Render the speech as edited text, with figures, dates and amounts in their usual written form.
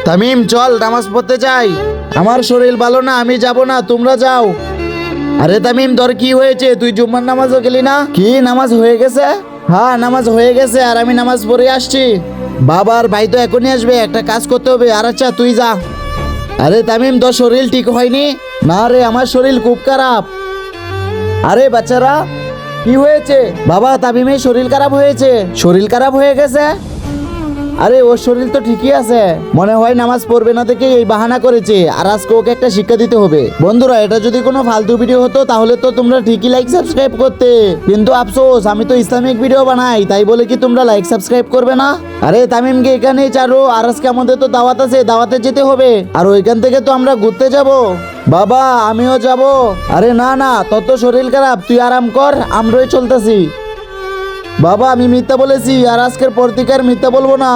তামিম চল নামাজ পড়তে যাই। আমার শরীর ভালো না, আমি যাব না, তোমরা যাও। আরে তামিম তোর কি হয়েছে? তুই জুম্মার নামাজও গেলি না? কি নামাজ হয়ে গেছে? হ্যাঁ নামাজ হয়ে গেছে, আর আমি নামাজ পড়ে আসছি। বাবার ভাই তো এখনই আসবে, একটা কাজ করতে হবে। আর আচ্ছা তুই যা। আরে তামিম তোর শরীর ঠিক হয়নি? না রে, আমার শরীর খুব খারাপ। আরে বাচ্চারা কি হয়েছে? বাবা তামিমের শরীর খারাপ হয়েছে। শরীর খারাপ হয়ে গেছে? আরে ওর শরীর তো ঠিকই আছে, মনে হয় নামাজ পড়বে না থেকে এই বাহানা করেছে। আর আজকে ওকে একটা শিক্ষা দিতে হবে। বন্ধুরা এটা যদি কোনো ফালতু ভিডিও হতো তাহলে তো তোমরা ঠিকই লাইক সাবস্ক্রাইব করতে, কিন্তু আফসোস আমি তো ইসলামিক ভিডিও বানাই, তাই বলে কি তোমরা লাইক সাবস্ক্রাইব করবে না? আরে তামিমকে এখানেই ছাড়ো, আর আজকে আমাদের তো দাওয়াত আছে, দাওয়াতে যেতে হবে। আর ওইখান থেকে তো আমরা ঘুরতে যাব। বাবা আমিও যাব। আরে না না, তোর তো শরীর খারাপ, তুই আরাম কর, আমরাই চলতেছি। বাবা আমি মিথ্যা বলেছি, আর আজকের পর থেকে আর মিথ্যা বলবো না।